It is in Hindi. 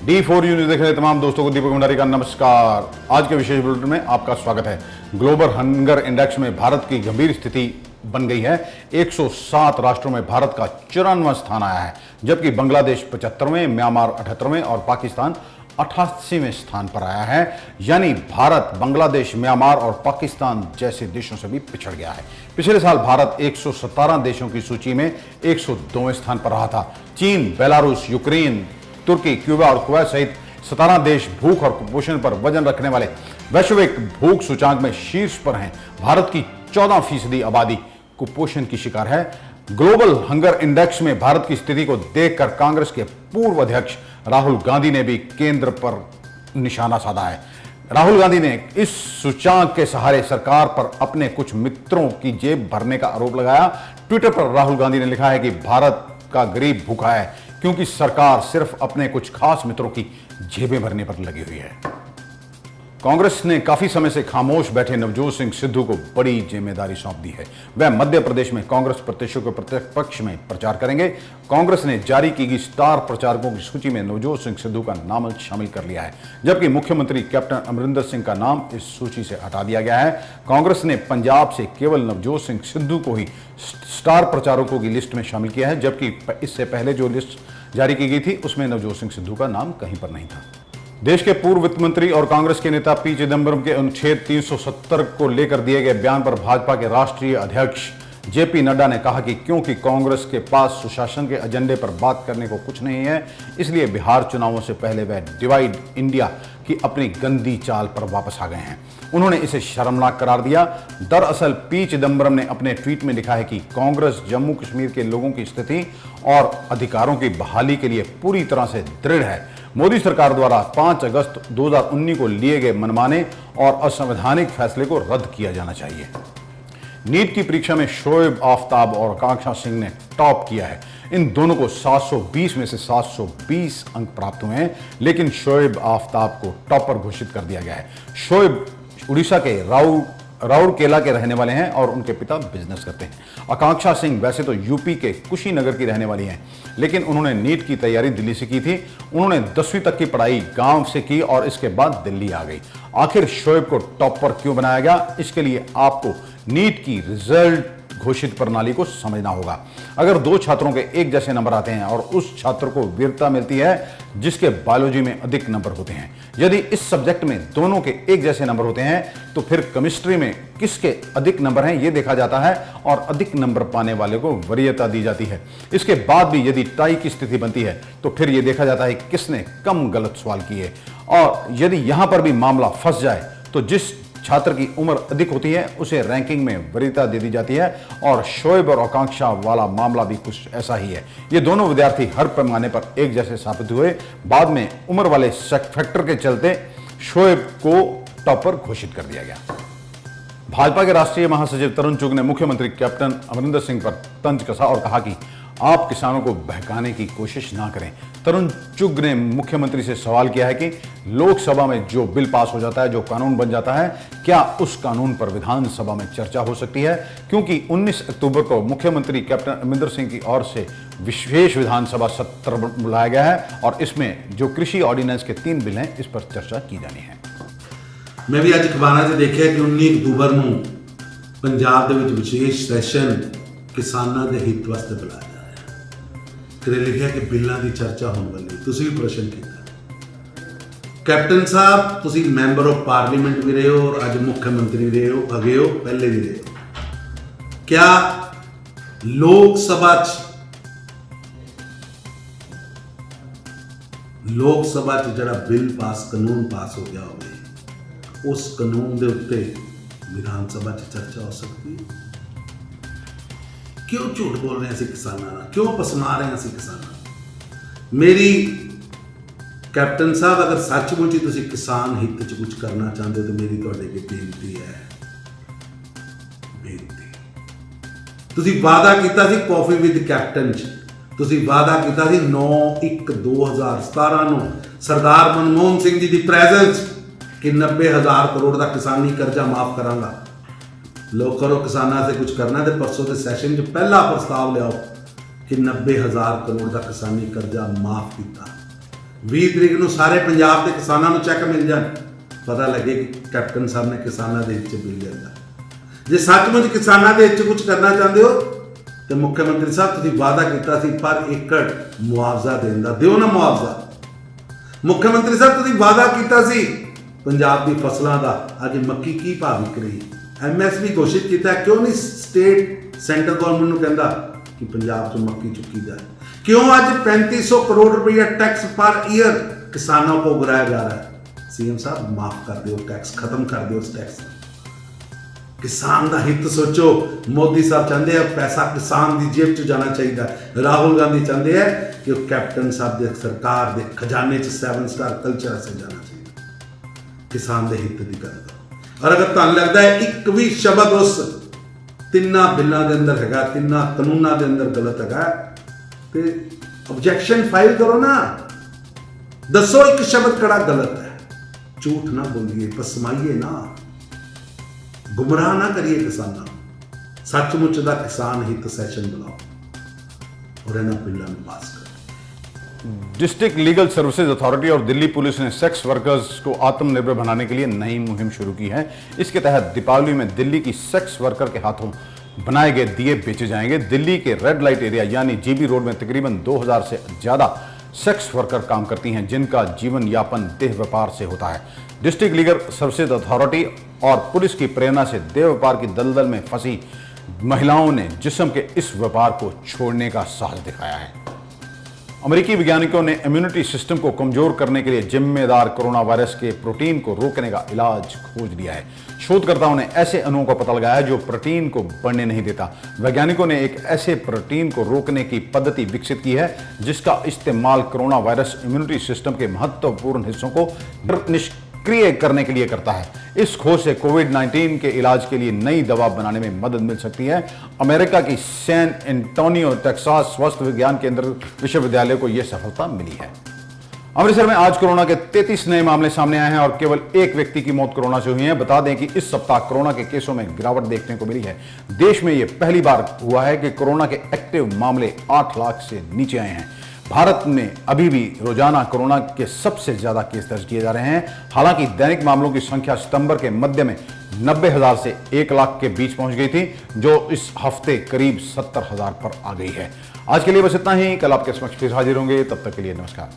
D4 न्यूज देख रहे तमाम दोस्तों को दीपक भंडारी का नमस्कार। आज के विशेष बुलेटिन में आपका स्वागत है। ग्लोबल हंगर इंडेक्स में भारत की गंभीर स्थिति बन गई है। 107 राष्ट्रों में भारत का 94वां स्थान आया है, जबकि बांग्लादेश 75वें, म्यांमार 78वें और पाकिस्तान 88वें स्थान पर आया है। यानी भारत बांग्लादेश, म्यांमार और पाकिस्तान जैसे देशों से भी पिछड़ गया है। पिछले साल भारत 117 देशों की सूची में 102वें स्थान पर रहा था। चीन, बेलारूस, यूक्रेन, तुर्की, क्यूबा और कुवैत सहित 17 देश भूख और कुपोषण पर वजन रखने वाले वैश्विक भूख सूचांक में शीर्ष पर हैं। भारत की 14% आबादी कुपोषण की शिकार है। ग्लोबल हंगर इंडेक्स में भारत की स्थिति को देखकर कांग्रेस के पूर्व अध्यक्ष राहुल गांधी ने भी केंद्र पर निशाना साधा है। राहुल गांधी ने इस सूचांक के सहारे सरकार पर अपने कुछ मित्रों की जेब भरने का आरोप लगाया। ट्विटर पर राहुल गांधी ने लिखा है कि भारत का गरीब भूखा है क्योंकि सरकार सिर्फ अपने कुछ खास मित्रों की जेबें भरने पर लगी हुई है। कांग्रेस ने काफी समय से खामोश बैठे नवजोत सिंह सिद्धू को बड़ी जिम्मेदारी सौंप दी है। वह मध्य प्रदेश में कांग्रेस प्रत्याशियों के प्रत्यक्ष पक्ष में प्रचार करेंगे। कांग्रेस ने जारी की गई स्टार प्रचारकों की सूची में नवजोत सिंह सिद्धू का नाम शामिल कर लिया है, जबकि मुख्यमंत्री कैप्टन अमरिंदर सिंह का नाम इस सूची से हटा दिया गया है। कांग्रेस ने पंजाब से केवल नवजोत सिंह सिद्धू को ही स्टार प्रचारकों की लिस्ट में शामिल किया है, जबकि इससे पहले जो लिस्ट जारी की गई थी उसमें नवजोत सिंह सिद्धू का नाम कहीं पर नहीं था। देश के पूर्व वित्त मंत्री और कांग्रेस के नेता पी चिदंबरम के अनुच्छेद 370 को लेकर दिए गए बयान पर भाजपा के राष्ट्रीय अध्यक्ष जेपी नड्डा ने कहा कि क्योंकि कांग्रेस के पास सुशासन के एजेंडे पर बात करने को कुछ नहीं है, इसलिए बिहार चुनावों से पहले वह डिवाइड इंडिया की अपनी गंदी चाल पर वापस आ गए हैं। उन्होंने इसे शर्मनाक करार दिया। दरअसल पी चिदंबरम ने अपने ट्वीट में लिखा है कि कांग्रेस जम्मू कश्मीर के लोगों की स्थिति और अधिकारों की बहाली के लिए पूरी तरह से दृढ़ है। मोदी सरकार द्वारा 5 अगस्त 2019 को लिए गए मनमाने और असंवैधानिक फैसले को रद्द किया जाना चाहिए। नीट की परीक्षा में शोएब आफ्ताब और आकांक्षा सिंह ने टॉप किया है। इन दोनों को 720 में से 720 अंक प्राप्त हुए हैं, लेकिन शोएब आफ्ताब को टॉपर घोषित कर दिया गया है। शोएब उड़ीसा के राउरकेला के रहने वाले हैं और उनके पिता बिजनेस करते हैं। आकांक्षा सिंह वैसे तो यूपी के कुशीनगर की रहने वाली हैं, लेकिन उन्होंने नीट की तैयारी दिल्ली से की थी। उन्होंने 10वीं तक की पढ़ाई गांव से की और इसके बाद दिल्ली आ गई। आखिर शोएब को टॉपर क्यों बनाया गया, इसके लिए आपको नीट की रिजल्ट घोषित प्रणाली को समझना होगा। अगर दो छात्रों के एक जैसे नंबर आते हैं और उस छात्र को वीरता मिलती है जिसके बायोलॉजी में अधिक नंबर होते हैं, यदि इस सब्जेक्ट में दोनों के एक जैसे नंबर होते हैं तो फिर केमिस्ट्री में किसके अधिक नंबर हैं ये देखा जाता है और अधिक नंबर पाने वाले को वरीयता दी जाती है। इसके बाद भी यदि टाई की स्थिति बनती है तो फिर यह देखा जाता है किसने कम गलत सवाल किए, और यदि यहां पर भी मामला फंस जाए तो जिस छात्र की उम्र अधिक होती है उसे रैंकिंग में वरीयता दे दी जाती है। और शोएब और आकांक्षा वाला मामला भी कुछ ऐसा ही है। ये दोनों विद्यार्थी हर पैमाने पर एक जैसे साबित हुए। बाद में उम्र वाले फैक्टर के चलते शोएब को टॉपर घोषित कर दिया गया। भाजपा के राष्ट्रीय महासचिव तरुण चुग ने मुख्यमंत्री कैप्टन अमरिंदर सिंह पर तंज कसा और कहा कि आप किसानों को बहकाने की कोशिश ना करें। तरुण चुग ने मुख्यमंत्री से सवाल किया है कि लोकसभा में जो बिल पास हो जाता है, जो कानून बन जाता है, क्या उस कानून पर विधानसभा में चर्चा हो सकती है? क्योंकि 19 अक्टूबर को मुख्यमंत्री कैप्टन अमरिंदर सिंह की ओर से विशेष विधानसभा सत्र बुलाया गया है और इसमें जो कृषि ऑर्डिनेंस के 3 बिल हैं, इस पर चर्चा की जानी है। मैं भी ਅੱਜ ਅਖਬਾਰਾਂ 'ਚ ਦੇਖਿਆ ਕਿ 19 ਅਕਤੂਬਰ ਨੂੰ ਪੰਜਾਬ ਦੇ ਵਿੱਚ ਵਿਸ਼ੇਸ਼ ਸੈਸ਼ਨ ਕਿਸਾਨਾਂ ਦੇ ਹਿੱਤ ਵਾਸਤੇ ਬੁਲਾਇਆ ਜਾ ਰਿਹਾ। ਫਿਰ ਲਿਖਿਆ ਕਿ ਬਿੱਲਾਂ ਦੀ ਚਰਚਾ ਹੋਣ ਵਾਲੀ। ਤੁਸੀਂ ਵੀ ਪ੍ਰਸ਼ਨ ਕੀਤਾ। ਕੈਪਟਨ ਸਾਹਿਬ ਤੁਸੀਂ ਮੈਂਬਰ ਆਫ ਪਾਰਲੀਮੈਂਟ ਵੀ ਰਹੇ ਹੋ ਔਰ ਅੱਜ ਮੁੱਖ ਮੰਤਰੀ ਵੀ ਰਹੇ ਹੋ, ਅਗੇ ਹੋ, ਪਹਿਲੇ ਵੀ ਰਹੇ ਹੋ। ਕਿਆ ਲੋਕ ਸਭਾ 'ਚ ਜਿਹੜਾ ਬਿੱਲ ਪਾਸ ਕਾਨੂੰਨ ਪਾਸ ਹੋ ਗਿਆ ਹੋਵੇ उस कानून के उत्ते विधानसभा चर्चा हो सकती है? क्यों झूठ बोल रहे हैं असीं किसानां नाल, क्यों पसमा रहे हैं असीं किसानां? मेरी कैप्टन साहब अगर सचमुच ही तुसीं किसान हित च कुछ करना चाहते हो तो मेरी तुहाडे अगे बेनती है, तुसीं वादा कीता सी कॉफी विद कैप्टन च, तुसीं वादा कीता सी 9/1/2017 ਨੂੰ सरदार मनमोहन सिंह जी की प्रेजेंस कि 90,000 करोड़ का किसानी कर्जा माफ करांगा। लो करो किसानों से कुछ करना तो परसों के सैशन च पहला प्रस्ताव लियाओ कि 90,000 करोड़ का किसानी कर्जा माफ किया। 20 ਤਰੀਕ ਨੂੰ ਸਾਰੇ ਪੰਜਾਬ ਦੇ ਕਿਸਾਨਾਂ ਨੂੰ ਚੈੱਕ ਮਿਲ ਜਾਣ, ਪਤਾ ਲੱਗੇ ਕਿ ਕੈਪਟਨ ਸਾਹਿਬ ਨੇ ਕਿਸਾਨਾਂ ਦੇ ਹਿੱਤ 'ਚ ਬਿੱਲ ਲਿਆਂਦਾ। ਜੇ ਸੱਚਮੁੱਚ ਕਿਸਾਨਾਂ ਦੇ ਹਿੱਤ 'ਚ ਕੁਝ ਕਰਨਾ ਚਾਹੁੰਦੇ ਹੋ ਤੇ ਮੁੱਖ ਮੰਤਰੀ ਸਾਹਿਬ ਤੁਸੀਂ ਵਾਅਦਾ ਕੀਤਾ ਸੀ ਪਰ ਏਕੜ ਮੁਆਵਜ਼ਾ ਦੇਣ ਦਾ, ਦਿਓ ਨਾ ਮੁਆਵਜ਼ਾ। ਮੁੱਖ ਮੰਤਰੀ ਸਾਹਿਬ ਤੁਸੀਂ ਵਾਅਦਾ ਕੀਤਾ ਸੀ ਪੰਜਾਬ ਦੀ ਫਸਲਾਂ ਦਾ, ਅੱਜ ਮੱਕੀ ਕੀ ਭਾਅ ਵਿਕ ਰਹੀ, MSP ਘੋਸ਼ਿਤ ਕੀਤਾ, ਕਿਉਂ ਨਹੀਂ ਸਟੇਟ ਸੈਂਟਰ ਗਵਰਨਮੈਂਟ ਨੂੰ ਕਹਿੰਦਾ ਕਿ ਪੰਜਾਬ 'ਚ ਮੱਕੀ ਚੁੱਕੀ ਜਾਏ? क्यों आज 3500 करोड़ रुपया टैक्स पर ईयर किसानों को गिराया जा रहा है? सीएम साहब माफ कर दो, टैक्स खत्म कर दो। उस टैक्स किसान का हित सोचो। मोदी साहब चाहते हैं पैसा किसान की जेब च जाना चाहिए, राहुल गांधी चाहते हैं कि कैप्टन साहब दे सरकार के खजाने च 7 स्टार कल्चर से जाना चाहिए। किसान के हित की गल करो। और अगर तुहानू लगता है एक भी शब्द उस तिना बिलों के अंदर है, तिना कानूनों के अंदर गलत है, ऑब्जेक्शन फाइल करो ना, दसो एक शब्द कड़ा गलत है। झूठ ना बोलिए, पसमाइए ना, गुमराह ना करिए किसानों। सचमुच का किसान हित सैशन बुलाओ और इन्होंने बिलों में पास करो। डिस्ट्रिक्ट लीगल सर्विसेज अथॉरिटी और दिल्ली पुलिस ने सेक्स वर्कर्स को आत्मनिर्भर बनाने के लिए नई मुहिम शुरू की है। इसके तहत दीपावली में दिल्ली की सेक्स वर्कर के हाथों बनाए गए दिए बेचे जाएंगे। दिल्ली के रेड लाइट एरिया यानी जीबी रोड में तकरीबन 2000 से ज्यादा सेक्स वर्कर काम करती हैं, जिनका जीवन यापन देह व्यापार से होता है। डिस्ट्रिक्ट लीगल सर्विसेज अथॉरिटी और पुलिस की प्रेरणा से देह व्यापार की दलदल में फंसी महिलाओं ने जिस्म के इस व्यापार को छोड़ने का साहस दिखाया है। अमेरिकी वैज्ञानिकों ने इम्यूनिटी सिस्टम को कमजोर करने के लिए जिम्मेदार कोरोना वायरस के प्रोटीन को रोकने का इलाज खोज लिया है। शोधकर्ताओं ने ऐसे अणुओं का पता लगाया जो प्रोटीन को बढ़ने नहीं देता। वैज्ञानिकों ने एक ऐसे प्रोटीन को रोकने की पद्धति विकसित की है जिसका इस्तेमाल कोरोना वायरस इम्यूनिटी सिस्टम के महत्वपूर्ण हिस्सों को निष्क्रिय करने के लिए करता है। इस खोज से कोविड-19 के इलाज के लिए नई दवा बनाने में मदद मिल सकती है। अमेरिका की सैन एंटोनियो टेक्सास स्वास्थ्य विज्ञान केंद्र विश्वविद्यालय को यह सफलता मिली है। अमृतसर में आज कोरोना के 33 नए मामले सामने आए हैं और केवल एक व्यक्ति की मौत कोरोना से हुई है। बता दें कि इस सप्ताह कोरोना के केसों में गिरावट देखने को मिली है। देश में यह पहली बार हुआ है कि कोरोना के एक्टिव मामले 8 लाख से नीचे आए हैं। भारत में अभी भी रोजाना कोरोना के सबसे ज्यादा केस दर्ज किए जा रहे हैं। हालांकि दैनिक मामलों की संख्या सितंबर के मध्य में 90,000 से 1 लाख के बीच पहुंच गई थी, जो इस हफ्ते करीब 70,000 पर आ गई है। आज के लिए बस इतना ही। कल आपके समक्ष फिर हाजिर होंगे, तब तक के लिए नमस्कार।